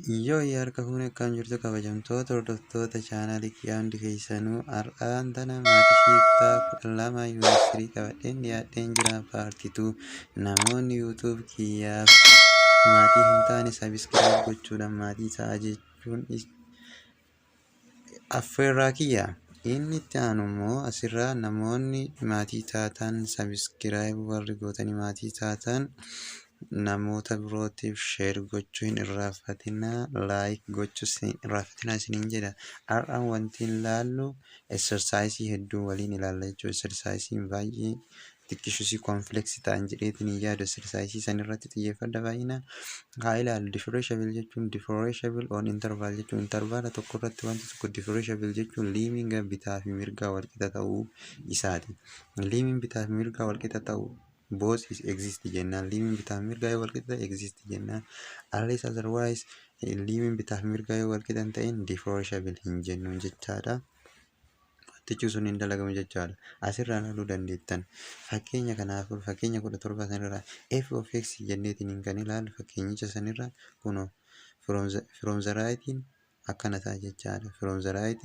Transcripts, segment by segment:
Yoo harka fuune akkam jirtu kabajamtoota hordoftoota chaanaalii kiyyaa hundi keessanuu har'aan tana maatii shiiftaa 12 yuunivarsiitii qabadheen dhiyaadheen jira paartituu namoonni yuutuub kiyyaaf maatii hin taane sabiskiraayib gochuudhaan maatii ta'a jechuun affeerraa kiyya. Inni itti aanu immoo asirraa namoonni maatii taatan sabiskiraayib warri gootanii maatii taatan namoota birootiif sheer gochuu hin irraanfatinaa, laayik gochuu hin irraanfatinaa isiniin jedha. Har'aan wanti ilaallu exersaayisii hedduu waliin ilaalla jechuudha. Exersaayisiin baay'ee xiqqishuusii koompileksii ta'an jedheetiin yaadu exersaayisii san irratti xiyyeeffadha baay'inaan. Haa ilaallu differentiable jechuun differentiable on interval jechuun intervaala tokko irratti wanti tokko differentiable jechuun liimiin bitaa fi mirgaa walqixa ta'uu isaati. Liimiin bitaa fi mirgaa walqixa ta'uu both is exist jennaan liimiin bitaa fi mirgaa yoo walqixa ta'e exist jennaan. Unless otherwise liimiin bitaa fi mirgaa yoo walqixa hin ta'in differentiable hin jennuun jechaadha. Wantichi sun hin dalagamu jechaadha. Asirraa ilaaluu dandeettan. Fakkeenya kanaaf fakkeenya 17 sanirraa f of x jenneetiin kan ilaallu fakkeenyicha sanirraa kunoo from the right akkana ta'a jechaadha. From the right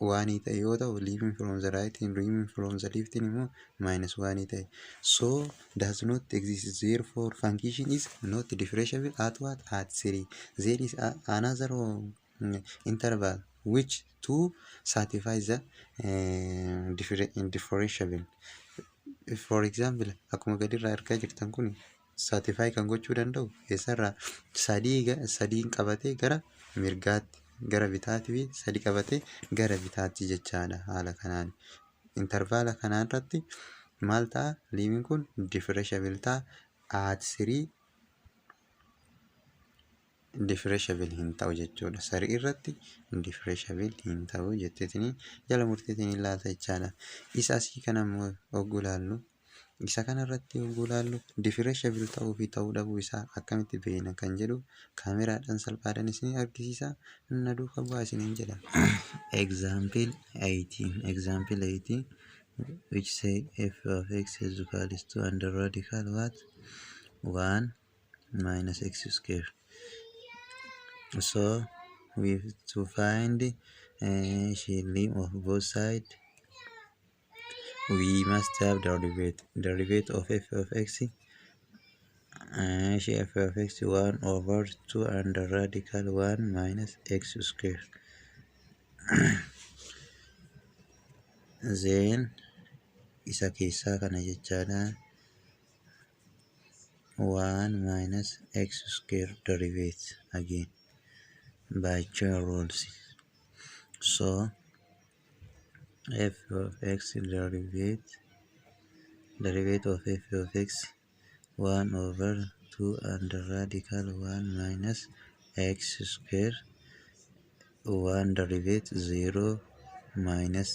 waan ta'e yoo ta'u leaving from the right removing from the left immoo minus waan ta'e. So does not exist, therefore function is not differentiable at what? At 3. There is another interval which to satisfy the differentiable. For example akkuma gadirraa argaa jirtan kun satisfy kan gochuu danda'u keessarraa sadiin qabatee gara mirgaatti gara bitaatti fi sadii qabatee gara bitaatti jechaadha. Haala kanaan intervaala kanaa irratti maal ta'a? Liimiin kun differentiable ta'a at 3 differentiable hin ta'u jechuudha. Sarii irratti differentiable hin ta'u jetteetini jala murteetiin ilaalta jechaadha. Isa asii kana immoo hogguu ilaallu isa kanarratti hogguu ilaallu differentiable ta'uu fi ta'uu dhabuu isaa akkamitti beekna kan jedhu kaameraadhaan salphaadhaan isin argisiisa. Na duukaa bu'aa isiniin jedha. Example 18 which say f of x is equal to under radical what? 1 minus x square. So we have to find limit of both sides. We must have derivative of f of x f of x 1 over 2 under radical 1 minus x square. Then isa keessaa kana jechaadha 1 minus x square derivative again by chain rules. So f of x derivative of f of x 1 over 2 under radical 1 minus x square 1 derivative 0 minus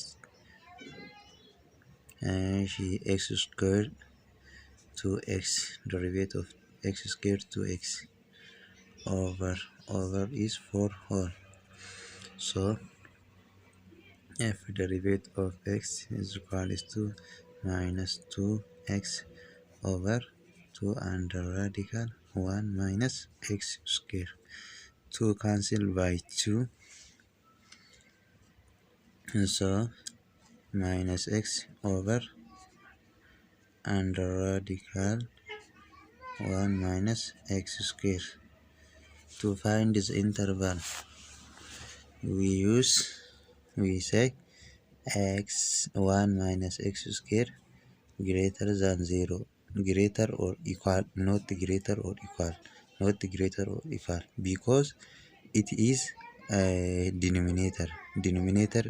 x square 2x derivative of x square 2x over is 4 whole. So f derivative of x is equal to minus 2x over 2 under radical 1 minus x square. 2 cancel by 2. So minus x over under radical 1 minus x square. To find this interval we say x 1 minus x square greater than 0, greater or equal, not greater or equal, not greater or equal, because it is a denominator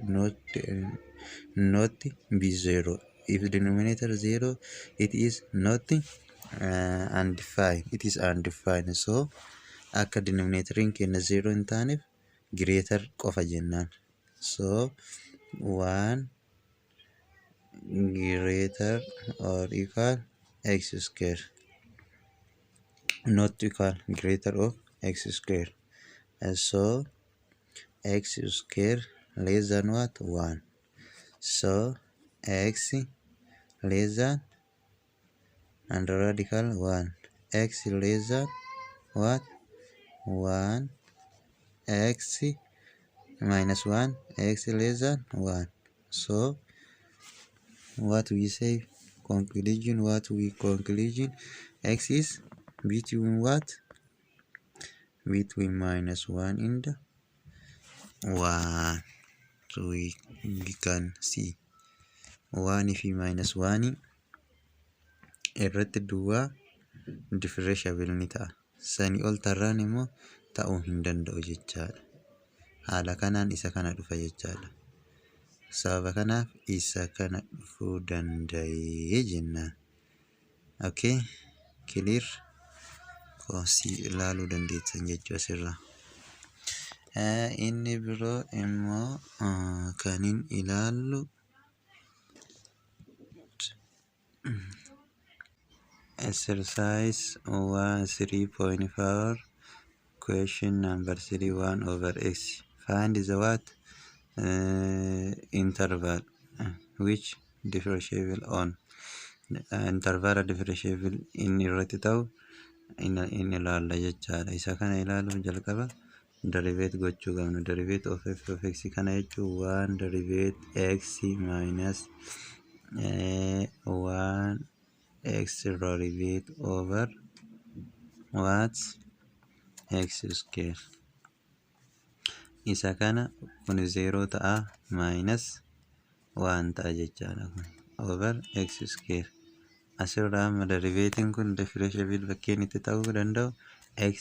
not be 0. If denominator 0 it is not undefined, it is undefined. So akka denominator in kenna 0 in taaneef greater qofa jennaan. So 1 greater or equal x square, not equal, greater of x square. So x square less than what? 1. So x less than under radical 1, x less than what? 1 x minus 1 x less than 1. So what we say conclusion, x is between what? Between minus 1 and 1. So we can see 1 fi minus 1 irratti duwwaa differentiable ni ta'a. Sanii ol tarraan immoo ta'uu hin danda'u jechaadha. Haala kanaan isa kana dhufa jechaadha. Sababa kanaaf isa kana dhufuu danda'ee jennaan. Okay, clear? Koosii ilaaluu dandeessan jechuu asirraa. Inni biroo immoo kanin ilaallu exercise 3.4 question number 3 1 over x. Find the what? Interval which differentiable on interval differentiable in irratti ta'u in ilaalla jechaadha. Isa kana ilaaluuf jalqaba derivate gochuu qabna. Derivate of f of x kana jechuun 1 derivate x minus 1 x derivate over what? X square. Isa kana kun 0 ta'a minus 1 ta'a jechaadha over x square. Asirraa amma derivatiin kun differentiable bakkeen itti ta'uu danda'u x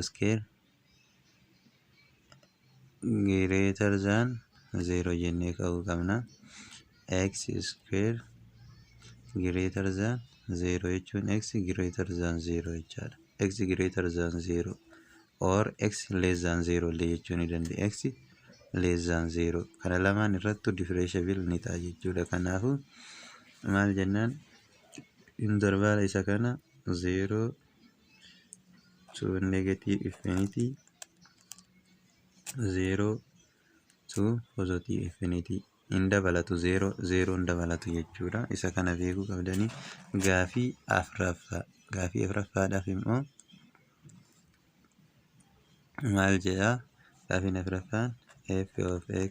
square greater than 0 jennee ka'uu qabna. X square greater than 0 jechuun x greater than 0 jechaadha. X greater than 0 or x less than 0 illee jechuu ni dandeenya. X less than 0 kana lamaan irrattu differentiable ni ta'a jechuudha. Kanaafuu maal jennaan interval isa kana 0 to negative infinity 0 to positive infinity in dabalatu 0 in dabalatu jechuudha. Isa kana beekuu qabdanii gaafii afuraffaadhaaf immoo maal jedhaa? Gaafiin afuraffaan f of x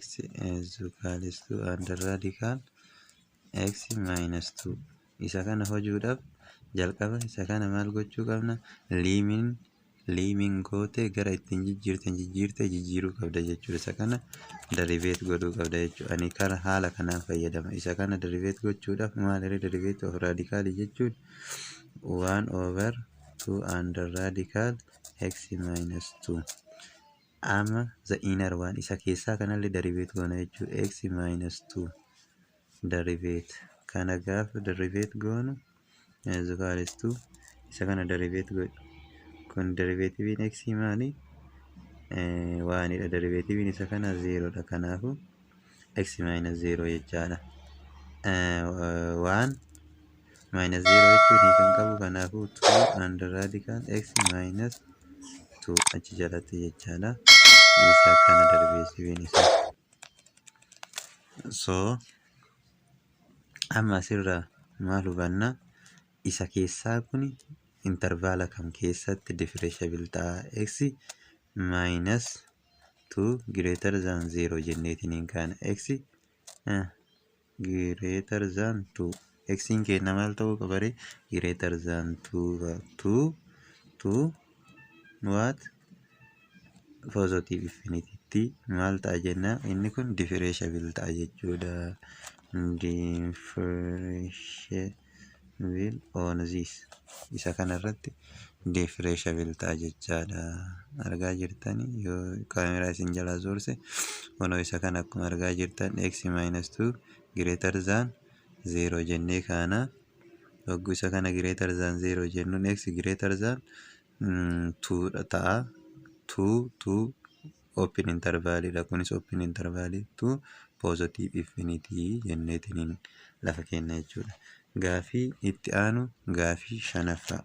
is equal to under radical x minus 2. Isa kana hojuudhaaf jalqaba isa kana maal gochuu qabna? Liimiin gootee gara ittiin jijjiiruu qabda jechuudha. Isa kana derivate godhuu qabda jechuudha. Ani kara haala kanaan fayyadama. Isa kana derivate gochuudhaaf maalirra derivate of radical jechuun 1 over 2 under radical x minus 2. Amma the inner one isa keessaa kanallee derivate goona jechuudha. X minus 2 derivate kana gaafa derivate goonu is equal to isa kana derivate godhu. Kun derivative x maali? 1 dha. Derivative isa kana 0 dha. Kanaafu x minus 0 jechaadha. 1 minus 0 jechuun hiikan qabu. Kanaafu 2 under radical x minus 2 achi jalatti jechaadha. Isa kana derivative isa. So amma asirraa maal hubanna? Isa keessaa kun intervala kam keessatti differentiable ta'a? X minus 2 greater than 0 jenneetiniin kana x greater than 2 x in kenna maal ta'uu qabare? Greater than 2 what? Positive infinity maal ta'a jenna? Inni kun differentiable ta'a jechuudha. Differentiable on this isa kanarratti differentiable ta'a jechaadha. Argaa jirtanii yoo kaameraa isin jalaa soorse kunoo isa kana akkuma argaa jirtan x minus 2 greater than 0 jennee kana yogguu isa kana greater than 0 jennuun x greater than 2 ta'a. 2 open interval dha. Kunis open interval to positive infinity jenneetiniin lafa kenna jechuudha. Gaafii itti aanu gaafii shanaffaa.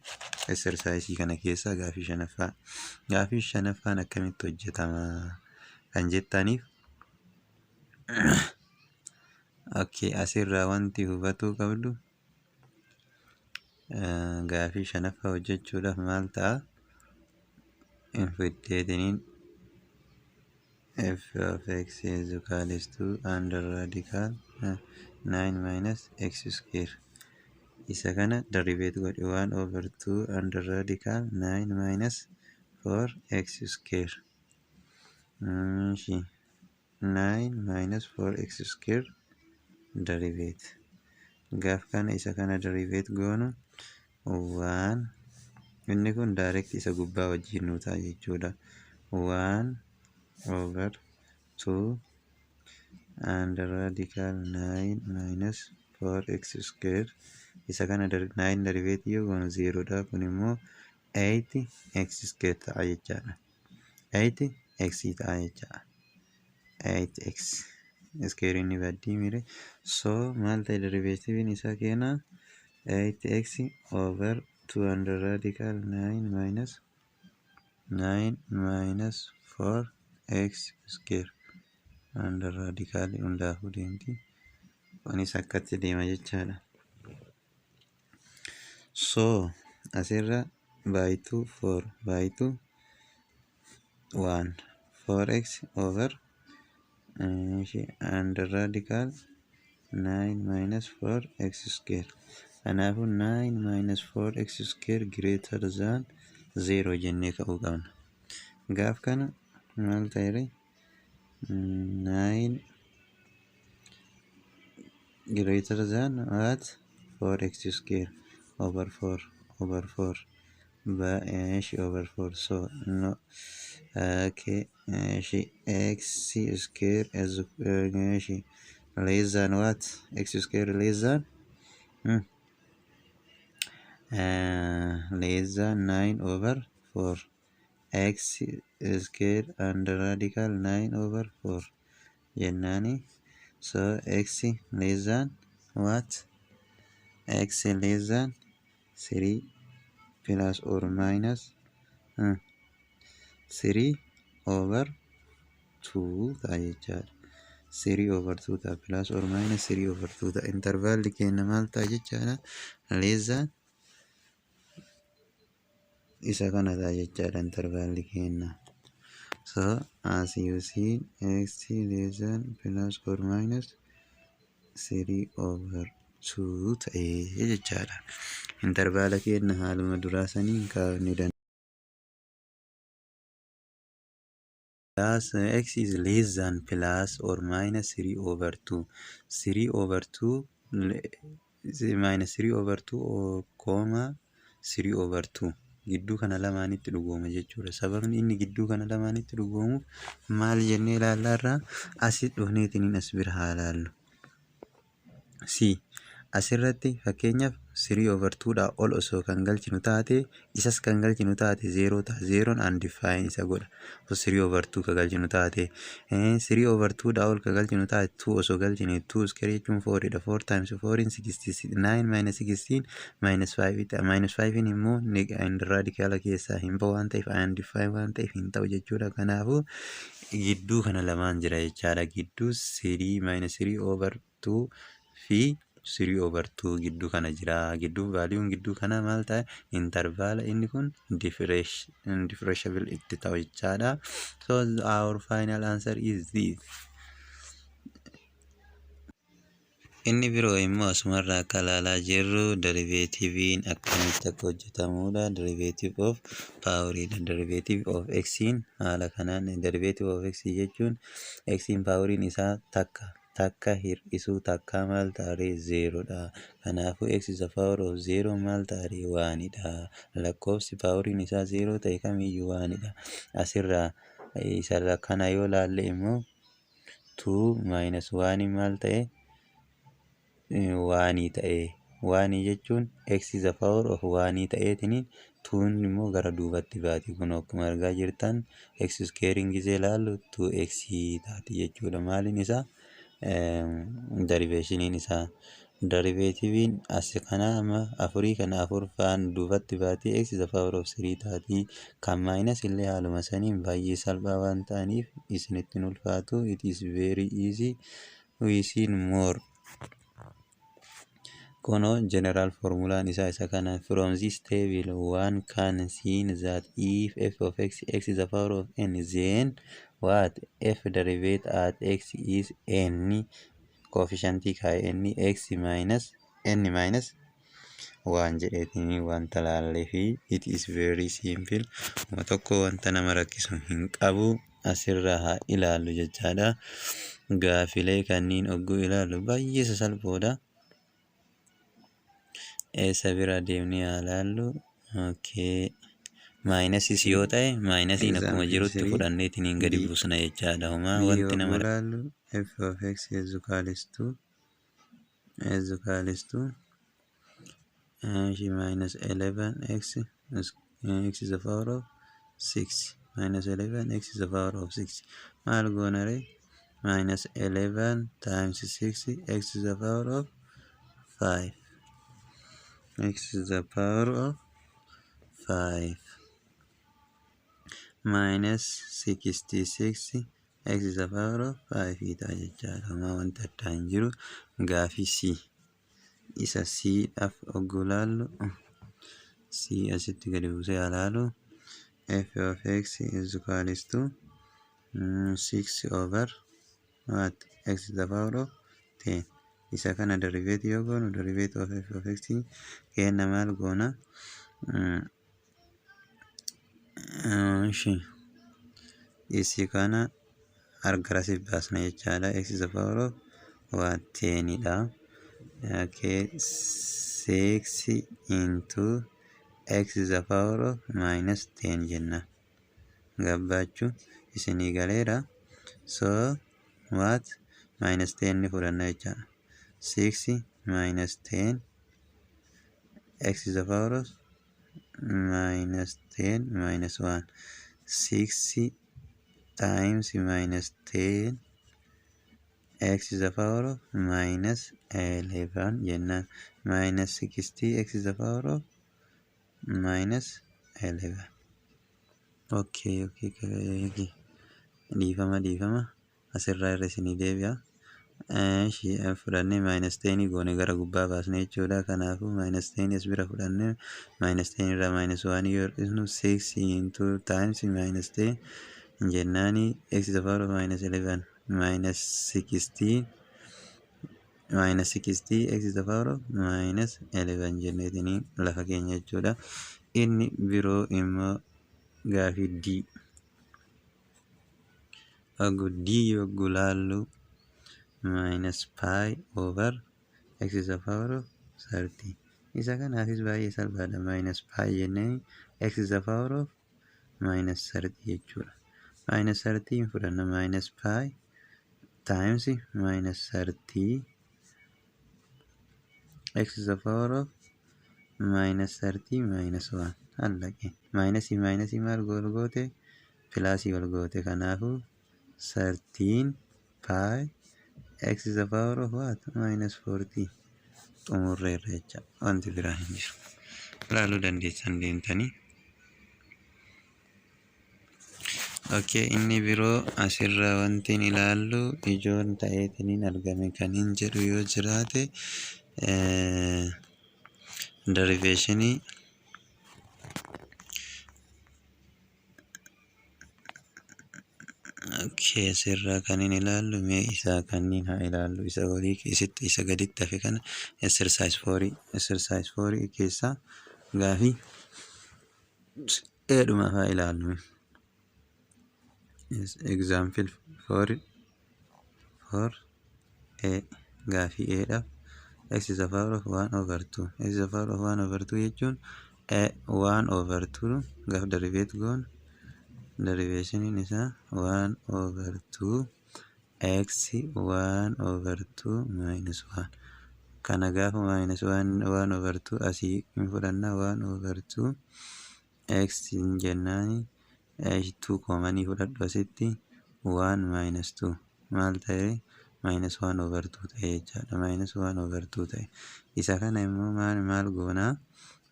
Exercise kana keessaa gaafii shanaffaa. Gaafii shanaffaan akkamitti hojjetama kan jettaniif okay, asirraa wanti hubatuu qabdu gaafii shanaffaa hojjechuudhaaf maal ta'a? fiddeetiniin f of x is equals to under radical 9 minus x square. Isa kana derivative godhi 1 over 2 under radical 9 minus 4x square. 9 minus 4x square derivative. Gaaf kana isa kana derivative goonu 1 inni kun direct isa gubbaa wajjin nu ta'a jechuudha. 1 over 2 under radical 9 minus 4x square. Isa kana 9 derivative yoo goonu 0 dha. Kun immoo 8x square ta'a jechaadha. 8x ta'a jechaadha. 8x square inni baddii mire. So maal ta'e derivative isaa keena 8x over 2 under radical 9 minus 4x square under radical hundaafuu deemti. Kunis akkatti deema jechaadha. So asirra by 2 4 by 2 1 4x over under radical 9 minus 4x square. Kanaafu 9 minus 4x square greater than 0 jennee ka'uu qabna. Gaaf kana maal ta'e 9 greater than what 4x square over 4 over 4 by over 4. So no okay x square is less than what? X square less than less than 9 over 4. X square under radical 9 over 4 jennani. So x less than what? X less than 3 plus or minus 3 over 2 ta'a jechaadha. 3 over 2 ta'a plus or minus 3 over 2 ta'a. Interval keenya maal ta'a jechaadha. Less than isa kana ta'a jechaadha interval keenya. So as you see x less than plus or minus 3 over 2 ta'e jechaadha. Interval keenya haaluma duraa saniin kaa'uu dandeenya. Plus x is less than plus or minus 3 over 2. 3 over 2 minus 3 over 2 comma 3 over 2. Gidduu kana lamaanitti dhugooma jechuudha. Sababni inni gidduu kana lamaanitti dhugoomuuf maal jennee ilaallarraa asii dhufneetiin as bira haa ilaallu. Asirratti fakkeenyaaf 3 over 2 dhaa ol osoo kan galchinu taate isas kan galchinu taate 0 ta'a. 0 undefined isa godha. 3 over 2 ka galchinu taate 3 over 2 dhaa ol ka galchinu taate 2 osoo galchine 2 square jechuun 4 dha. 4 times 4 in 69 minus 16 minus 5 ta'a. Minus 5 in immoo radical keessaa hin bahu waan ta'eef undefined waan ta'eef hin ta'u jechuudha. Kanaafuu gidduu kana lamaan jira jechaadha. Gidduu 3 minus 3 over 2 fi 3 over 2 gidduu kana jira. Gidduu vaaliyoon gidduu kana maal ta'e interval inni kun differentiable itti ta'u jechaadha. So our final answer is this. Inni biroo immoo asumarraa akka ilaalaa jirru derivatiiviin akkamitti akka hojjetamudha. Derivative of poweridha. Derivative of x haala kanaan derivative of x jechuun x poweriin isaa takka hir'isuu takka maal ta'e 0 dha. Kanaafuu x is the power of 0 maal ta'e 1 dha. Lakkoofsi poweriin isaa 0 ta'e kamiyyuu 1 dha. Asirraa isa kana yoo laalle immoo 2 minus 1 maal ta'e 1 ta'e. 1 jechuun x is the power of 1 ta'eetiin 2 immoo gara duubatti baati. Kun akkuma argaa jirtan x squaring gisee laallu 2x taati jechuudha. Maaliin isaa derivationiin isaa derivatiiviin as kana amma afurii kana afur faan duubatti baati x is the power of 3 taati. Kan minus illee haaluma saniin baay'ee salphaa waan ta'aniif isinitti ulfaatu. It is very easy. We see more Kono general formula isa kana. From this table one can see that if f of x is the power of n, then what f derivative at x is n coefficient n x minus n minus 1 jedheetini wanta laallee fi it is very simple. Uma tokko wanta nama rakkisu hin qabu. Asirraa haa ilaallu jechaadha. Gaafilee kanneen ogguu ilaallu baay'ee sasalphoodha. Eessa bira deemnee haa ilaallu. Okay. Maayinasiis yoo ta'e maayinasiin akkuma jirutti fudhanneetiin gadi buusna jechaadha. Homaa wanti nama ilaallu f of x is equals to minus 11x x is the power of 6 minus 11x is the power of 6 maal goonare minus 11 times 6 x is the power of 5 x is the power of 5 minus 66 x is the power of 5 ita jechaadha. Homaa wanta addaa hin jiru. Gaafii c isa c dhaaf ogguu ilaallu c asitti gadi buusee ilaalu f of x is equals to 6 over what x is the power of 10. Isa kana derivative yoo goonu derivative of f of x kenna maal goona isi kana argarasiif baasna jechaadha. X is the power of what 10 dha. Okay, 6 into x is the power of minus 10 jenna. Gabbaachu isinii galeera. So what minus 10 ni fudhanna jechaadha. 6 minus 10 x is the power of minus 10 minus 1. 6 times minus 10 x is the power of minus 11 jenna. Minus 60 x is the power of minus 11. Okay. Dhiifama asirraa irra isinii deebi'a. Fudhannee minus 10 goone gara gubbaa baasne jechuudha. Kanaafuu minus 10 as bira fudhannee minus 10 irraa minus 1 yoo hir'isnu 6 into times minus 10 jennaani x is the power of minus 11 minus 60 x is the power of minus 11 jenneetini lafa keenya jechuudha. Inni biroo immoo gaafii d yogguu laallu minus pi over x is the power of 30. Isa kanaafis baay'ee salphaadha. Minus pi jennee x is the power of minus 30 jechuudha. Minus 30 fudhanna minus pi times minus 30 x is the power of minus 30 minus 1 allaqe. Minus maal goote plus wal goote. Kanaafu 13 pi x is the power of what minus 40 xumurreerra jecha wanti biraa hin jiru. Ilaaluu dandeessan deemtanii. Okay, inni biroo asirraa wanti ilaallu ijoon ta'eetiniin argame kan hin jedhu yoo jiraate derivationii okay asirraa kan hin ilaallu mee isaa kanniin haa ilaallu. Isa olii keessatti isa gaditti hafe kana exercise 4 keessaa gaafii dheedhuma haa ilaallu. Example 4 a gaafii eedhaaf x is the power of 1 over 2. X is the power of 1 over 2 jechuun 1 over 2 gaaf derivative goon derivationiin isaa 1 over 2 x 1 over 2 minus 1. Kana gaafa minus 1 over 2 asii hin fudhanna 1 over 2 x jennaani 2 koomanii fudhadhu asitti 1 minus 2 maal ta'e minus 1 over 2 ta'e jechaadha. Minus 1 over 2 ta'e. Isa kana immoo maal goonaa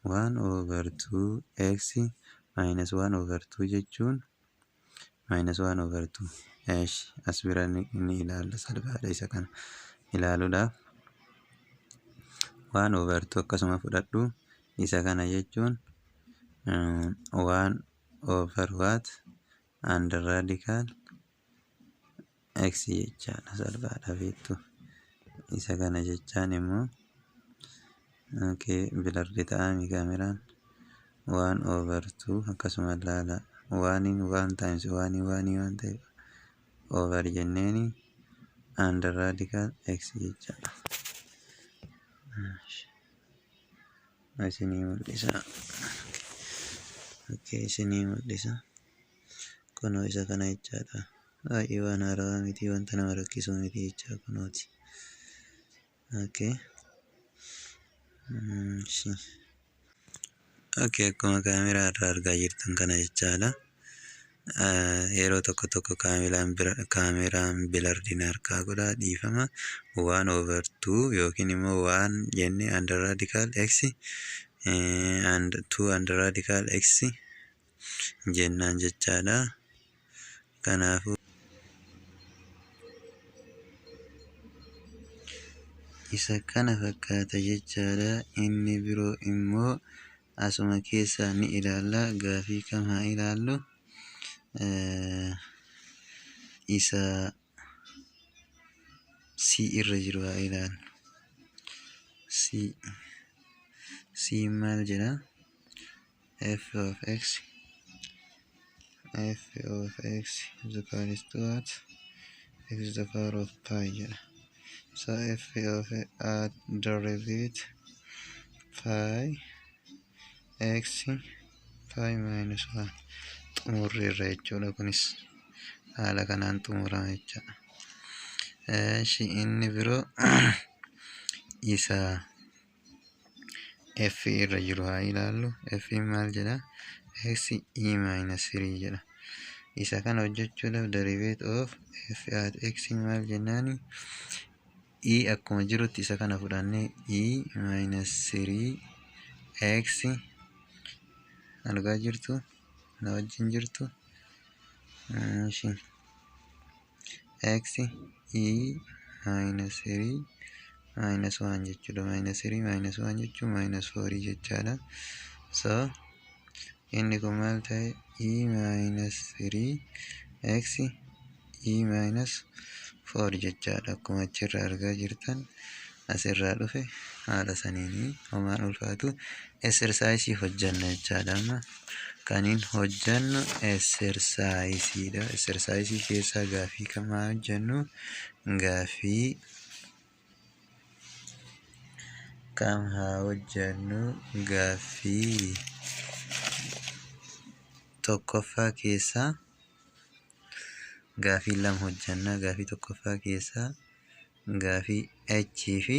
1 over 2 x minus 1 over 2 jechuun minus 1 over 2 as bira ni ilaalla salphaadha. Isa kana ilaaluudhaaf 1 over 2 akkasuma fudhadhu. Isa kana jechuun 1 over what under radical x jechaadha. Salphaadhaaf jettu. Isa kana jechaan immoo bilardi ta'ami kaameraan 1 over 2 akkasuma ilaala. 1 times 1 waan ta'eef over jenneeni under radical x jechaadha. Isinii mul'isa. Kunoo isa kana jechaadha. Baay'ee waan haarawaa miti, wanta nama rakkisu miti jechaa kunooti. Akkuma kaameraa irraa argaa jirtan kana jechaadha. Yeroo tokko tokko kaameraan bilardiin harkaa godhaa dhiifama. 1 over 2 yookiin immoo 1 jennee under radical x and 2 under radical x jennaan jechaadha. Kanaafuu isa kana fakkaata jechaadha. Inni biroo immoo asuma keessaa ni ilaalla. Gaafii kam haa ilaallu? Isa C irra jiru haa ilaallu. C maal jedha? f of x is equal to what? X is the power of pi jedha. So f of derivative pi x pi minus 1 xumurre irra jechuudha. Kunis haala kanaan xumurama jechuudha. Inni biroo isa f irra jiru haa ilaallu. F maal jedha? X e minus 3 jedha. Isa kana hojjechuudhaaf derivative of f at x maal jennaani? E akkuma jirutti isa kana fudhannee e minus 3 x argaa jirtu? Na wajjin jirtu? X e minus 3 minus 1 jechuudha. Minus 3 minus 1 jechuun minus 4 jechaadha. So inni kun maal ta'e? E minus 3 x e minus 4 jechaadha. Akkuma achirra argaa jirtan asirraa dhufe haala saniini homaan ulfaatu exercise hojjanna jechaadha. Amma kaniin hojjannu exerciseidha. Exercise keessaa gaafii kam haa hojjannu? Gaafii kam haa hojjannu? Gaafii tokkoffaa keessaa gaafii lama hojjanna. Gaafii tokkoffaa keessaa gaafii h fi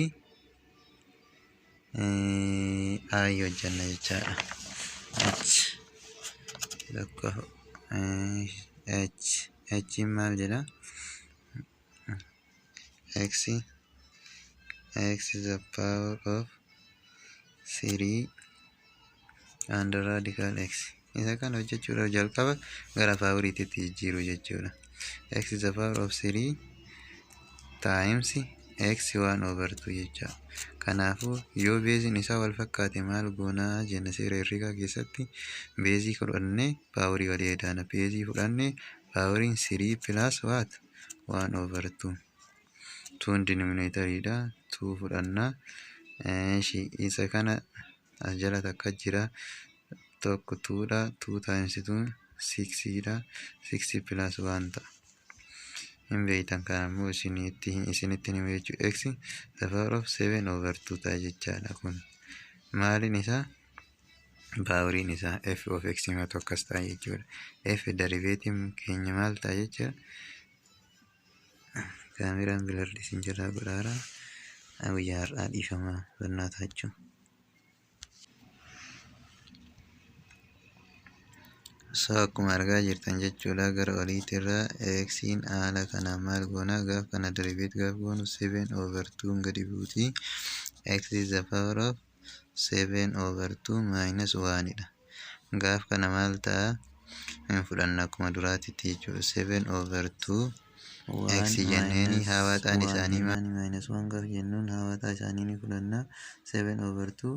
I hojjanna jechaadha. H maal jedha? X is the power of 3 under radical x. Isa kana hojjechuudhaaf jalqaba gara paawuriitti jijjiiru jechuudha. X is the power of 3 times x 1 over 2 jecha. Kanaafuu yoo beeziin isaa wal fakkaate maal goonaa jenna? Seera herreegaa keessatti beezii fudhannee paawurii walii edaana. Beezii fudhannee paawuriin 3 plus what? 1 over 2. 2 denominator'idha. 2 fudhannaa. Isa kana as jala takka jira. Tokko 2dha. 2 times 2 6dha. 6 plus 1 ta'a. Hin beektan kanammoo isinitti hima jechuudha. X the power of 7 over 2 ta'a jechaadha. Kun maaliin isaa? Paawuriin isaa f of x himatu akkas ta'a jechuudha. F derivative keenya maal ta'a jechuudha? Kaameraan bilardi isin jalaa godhaara. Guyyaa har'aa dhiifamaa barnaataa jechuudha. So akkuma argaa jirtan jechuudha gara oliitirraa x'n haala kanaan maal goona? Gaaf kana derivative gaaf goonu 7 over 2 gadi buuti. X is the power of 7 over 2 minus 1dha. Gaaf kana maal ta'a? Hin fudhanna akkuma duraatitti jechuudha. 7 over 2 x jenneeni hawaaxaan isaanii minus 1 gaafa jennuun hawaaxaa isaanii ni fudhanna 7/2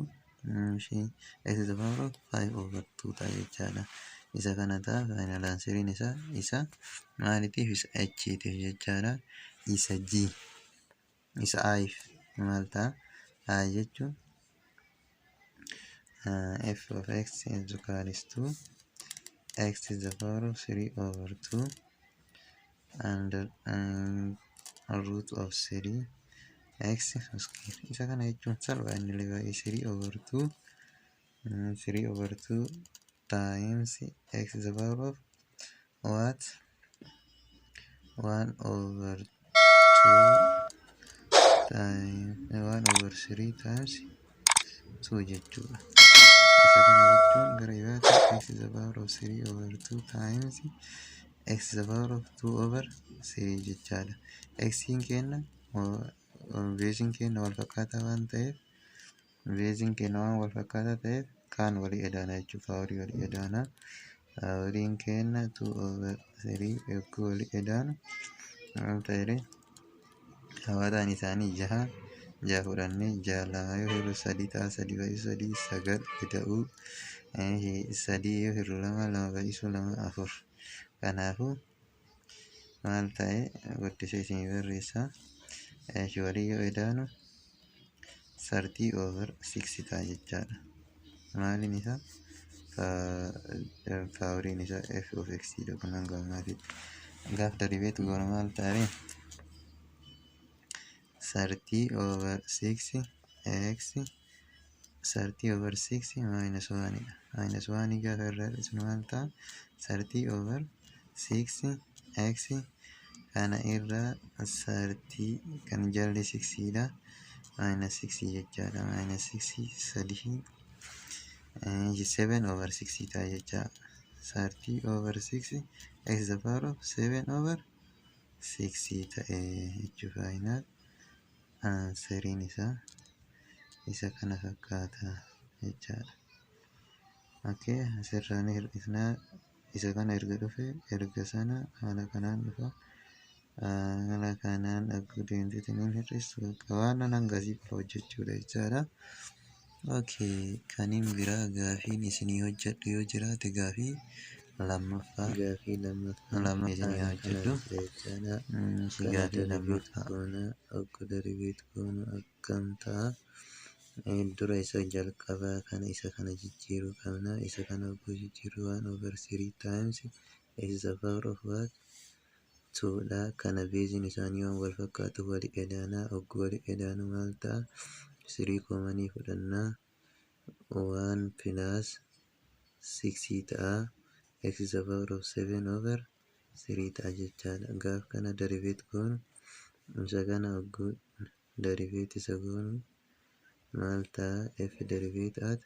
x to the power of 5/2 ta'a jechaadha. Isa kana ta'a final answeriin isa maaliitiif isa h'tiif jechaadha. Isa g isa i'if maal ta'a i jechuun f of x is equals to x to the power of 3/2 and root of 3 x square. Isa kana jechuun salphaa inni leebaa'ee 3/2 times x to the power of what 1/2 times 1/3 times 2 jechuudha. Isa kana jechuun gara biraatti x to the power of 3/2 times x to the power of 2/3 jechaadha. X'n keenya beeziin keenya wal fakkaataa waan ta'eef kaan walii edaana jechuudha. Paaworii walii edaana. Paaworiin keenya 2/3 yogguu walii edaanu maal ta'e hawaaxaan isaanii 6 fudhannee 6 lama yoo hirru 3 ta'a 3 baay'isu 3 9 ta'uu 3 yoo hirru 2 baay'isu 2 4. Kanaafuu maal ta'e guddisee isin barreessa. Walii yoo edaanu 30/6 ta'a jechaadha. Maaliin isaa paaworiin isaa f of x dha. Kun hanga ammaatitti gaaf daribeetu goona maal ta'e 30/6 x 30/6 minus 1 dha. Minus 1 gaafa irraa dhiisnu maal ta'a 30/6 x kana irraa 30 kan jalli 6 dha. Minus 6 jechaadha. Minus 6 7/6 ta'a jechaadha. 30/6 x to the power of 7/6 ta'e jechuudha. Final answeriin isaa isa kana fakkaata jechaadha. Okay, asirraa ni hir'isnaa. Isa kana erga dhufe erga sana haala kanaan dhufa. Haala kanaan akkuma deemtee ni hir'istu. Waan hangasii qofa hojjechuudha jechaadha. Okay, kaniin biraa gaafiin isinii hojjedhu yoo jiraate gaafii lammaffaa isinii hojjedhu jechaadha. Gaafii lammaffaa akka daribeetu goonu akkam ta'a. Dura isa jalqabaa kana isa kana jijjiiruu qabna. Isa kana ogguu jijjiiruu 1/3 times x to the power of what 2 dha. Kana beeziin isaanii waan wal fakkaatu walii edaanaa. Ogguu walii edaanu maal ta'a 3 koomanii fudhannaa 1 plus 6 ta'a. X to the power of 7/3 ta'a jechaadha. Gaaf kana daribeet goonu isa kana ogguu daribeet isa goonu maal ta'a f derivative at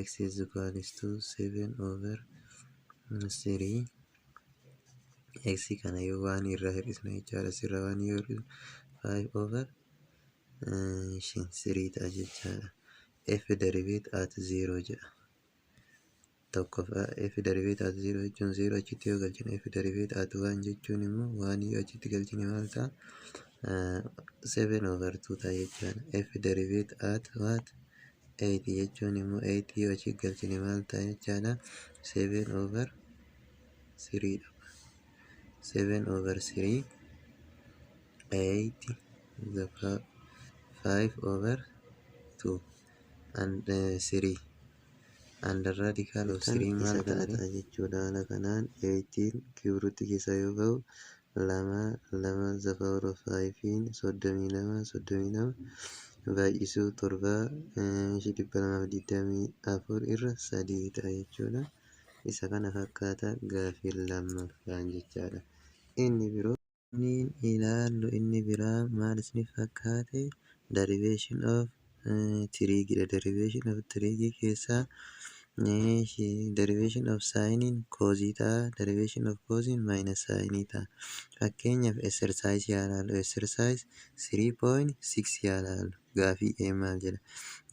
x is equals to 7/3 x kana yoo waan irraa hir'isna jechaadha. Sirra waan yoo hir'isnu 5/3 ta'a jechaadha. F derivative at 0 jedha. Tokkoffaa f derivative at 0 jechuun 0 achitti yoo galchine f derivative at 1 jechuun immoo waan yoo achitti galchine maal ta'a 7/2 ta'a jechaadha. F derivative at what 8 jechuun immoo 8 yoo achi galchine maal ta'a jechaadha 7/3 dha. 7/3 8 the 5/2 and 3 and the radical of 3 maal ta'a jechuudha. Haala kanaan 18 kibiruutti keessa yoo ba'u 2 the power of 5 32 baay'isuu 7 224 irra 3 ta'a jechuudha. Isa kana fakkaata gaafii lammaffaan jechaadha. Inni biroo ilaallu inni biraa maal isiniif fakkaate derivation of tiriigidha. Derivation of tiriigii keessaa derivation of saayiniin koozii ta'a. Derivation of kooziin maayinus saayinii ta'a. Fakkeenyaaf exercise yaa ilaallu. Exercise 3.6 yaa ilaallu. Gaafii maal jedha.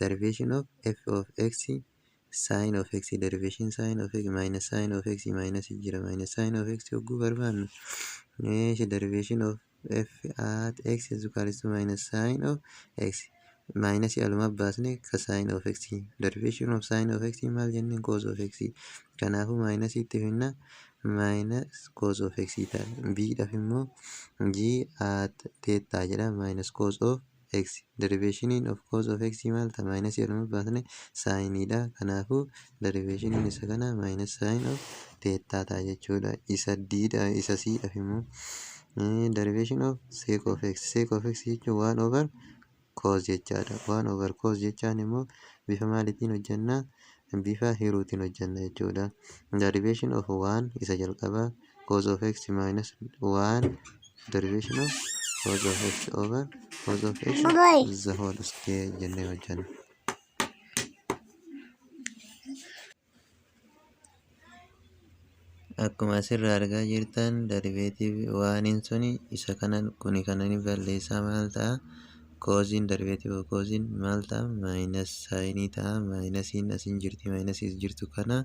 Derivation of f of x sin of x derivation sin of x minus sin of x minus jira minus sin of x yogguu barbaannu derivation of f at x is equal to minus sine of x. Minus aluma baasne ka sine of x. Derivation of sine of x maal jenneen cos of x. Kanaafu minus itti finna minus cos of x ta'a. B dhaaf immoo g at theta jedha minus cos of x. Derivation of cos of x maal ta'a? Minus aluma baasne sine dha. Kanaafu derivation isa kana minus sine of theta ta'a jechuudha. Isa d dha. Isa c dhaaf immoo derivation of sec of x. Sec of x jechuun 1 over cos jechaadha. 1 over cos jechaan immoo bifa maaliitiin hojjenna? Bifa hiruutiin hojjenna jechuudha. Derivation of 1 isa jalqaba cos of x minus 1 derivation of cos of x over cos of x the whole square jennee hojjenna. Akkuma asirraa argaa jirtan derivative waaniin suni isa kanan kuni kanani balleessaa maal ta'a? Cosiin derivative of cosiin maal ta'a? Minus sine ta'a. Minusiin asin jirti minusiis jirtu kana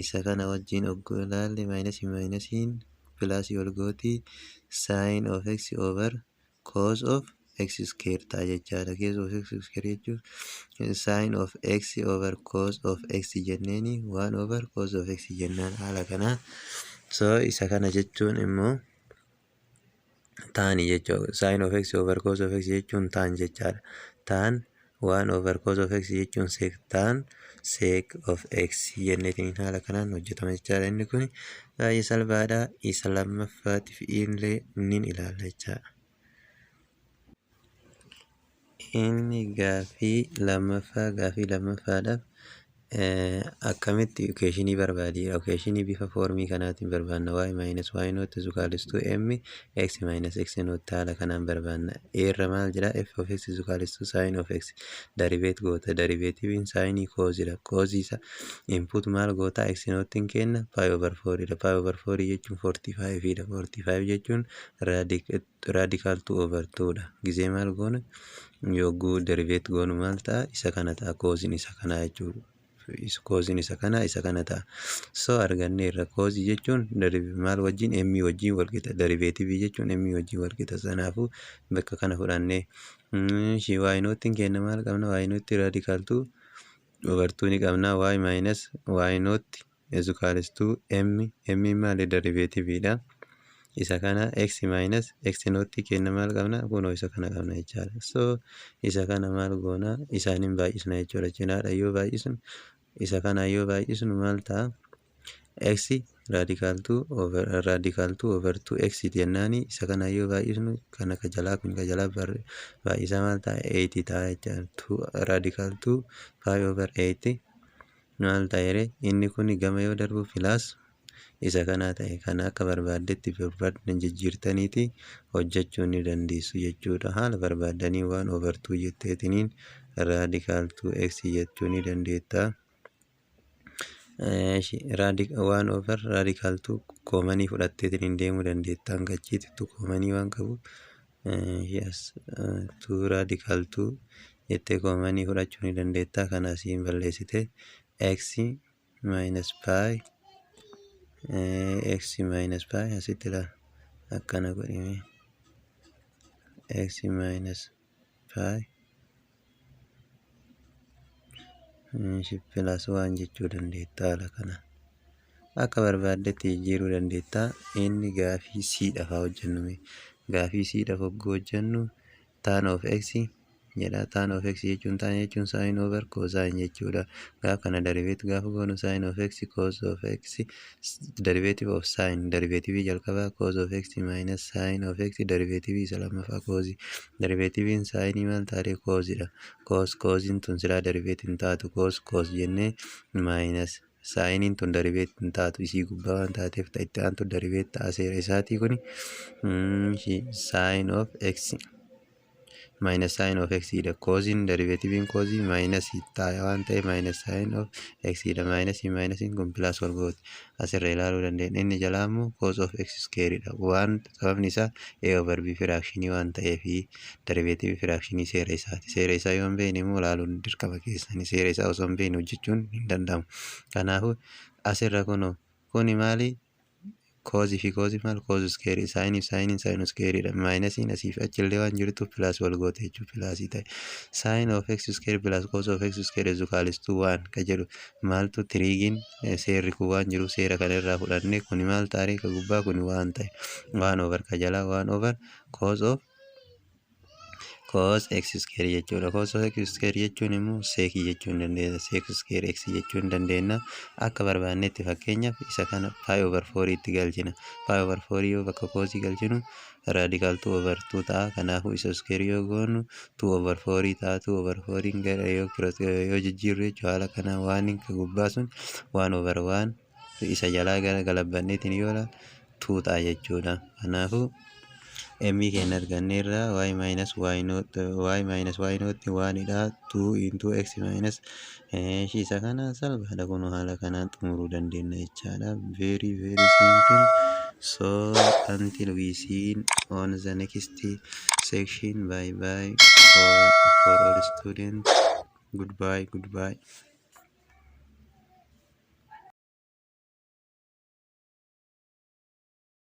isa kana wajjin ogguu ilaalle minusiin pilaasii ol gooti sine of x over cos of x square ta'a jechaadha. Cos of x square jechuun sine of x over cos of x jenneeni 1 over cos of x jennaan haala kanaan. So isa kana jechuun immoo taani jechuudha. Sine of x over cos of x jechuun taan jechaadha. Taan 1 over cos of x jechuun sec taan sec of x jenneetiin haala kanaan hojjetama jechaadha. Inni kun baay'ee salphaadha. Isa lammaffaatiif illee nin ilaalla jechaadha. Inni gaafii lammaffaadhaaf akkamitti equationii barbaadii? Equationii bifa foormii kanaatiin barbaadna. Y minus y naught is equal to m x minus x naught haala kanaan barbaadna. Irra maal jedha? F of x is equal to sine of x. Derivate goota. Derivatiiviin sinii cosdha. Cosisa input maal goota? X naughttiin kenna pi over 4dha. Pi over 4 jechuun 45dha. 45 jechuun radical 2 over 2dha. Gizee maal goona? Yogguu derivate goonu maal ta'a? Isa kana ta'a. Cosiin isa kana jechuudha. Cosiin isa kana ta'a. So arganneerra cosii jechuun maal wajjin m wajjin wal qixa. Derivative jechuun m wajjin wal qixa. Kanaafuu bakka kana fudhannee y naughttiin kenna maal qabna? Y naught radical 2 over 2 ni qabna. Y minus y naught is equal to m maali? Derivativeedha. Isa kana x minus x naught kenna maal qabna? Kunoo isa kana qabna jechaadha. So isa kana maal goona? Isaaniin baay'isna jechuudha. Cinaadha yoo baay'isnu isa kana yoo baay'isnu maal ta'a? X radical 2 over 2x jennaani. Isa kana yoo baay'isnu kana ka jalaa kun ka jalaa baay'isa maal ta'a? 8 ta'a jechaadha. Radical 2 pi over 8 maal ta'e? Inni kun gama yoo darbu pilaas isa kana ta'e kana akka barbaaddetti barbaadan jijjiirtaniiti hojjechuu ni dandeessu jechuudha. Haala barbaadanii 1 over 2 jetteetiniin radical 2x jechuu ni dandeetta. 1 over radical 2 koomanii fudhatteetiniin deemuu dandeetta. Hangachiitti koomanii waan qabu yes 2 radical 2 jettee koomanii fudhachuu ni dandeetta. Kana asiin balleessite x minus pi x minus pi asitti ilaala akkana godhime x minus pi plus 1 jechuu dandeetta. Haala kana akka barbaaddetti jijjiiruu dandeetta. Inni gaafii c dhaaf hojjennu. Gaafii c dhaaf hogguu hojjennu tan of x jedha. Tan of x jechuun sin over cosine jechuudha. Gaaf kana derivative gaafa goonu sin of x cos of x derivative of sin derivative jalqaba cos of x minus sin of x derivative isa lammaffaa cos derivativein sin maal taate cosidha. Cosin tun silaa derivative hin taatu cos jennee minus siniin tun derivative hin taatu isii gubbaa waan taateef itti aantu derivative ta'a. Seera isaatii kuni sin of x minus sin of x dha. Cosin derivativein cosii minus ta'a waan ta'e minus sin of x dha. Minus kun plus wal gooti. Asirra ilaaluu dandeenya. Inni jalaa immoo cos of x square dha. Waan sababni isaa a over b fractionii waan ta'eef derivative fractionii seera isaati. Seera isaa yoo hin beekne immoo ilaaluun dirqama keessanii. Seera isaa osoo hin beekne hojjechuun hin danda'amu. Kanaafuu asirra kuni maali? koozii fi koozii maal koozi iskeerii saayiniin iskeeriidha. Maayinasiin asiif achillee waan jirutu pilaas wal goote jechuudha pilaasii ta'e. Saayin of x iskeer pilaas koos of x iskeer ezukaalistuu waan ka jedhu maaltu tiriigiin seerri kun waan jiru seera kana irraa fudhannee kuni maal taaree ka gubbaa kuni waan ta'e waan over ka jalaa waan over cos x square jechuudha. Cos x square jechuun immoo seekii jechuu hin dandeenya. Sek square x jechuu hin dandeenya. Akka barbaannetti fakkeenyaaf isa kana pi over 4 itti galchina. Pi over 4 yoo bakka koosii galchinu radical 2 over 2 ta'a. Kanaafuu isa square yoo goonu 2 over 4 ta'a. 2 over 4 gara yoo jijjiirru jechuudha. Haala kana waan ka gubbaa sun 1 over 1 isa jalaa gara galabbanneetiin yoo laal 2 ta'a jechuudha. Kanaafuu emii keenya arganneerraa y minus y naught 1 dha 2 into x minus isa kana salphaadha kun haala kanaan xumuruu dandeenya jechaadha. Very simple. So until we see on the next section, bye bye for all students. Goodbye.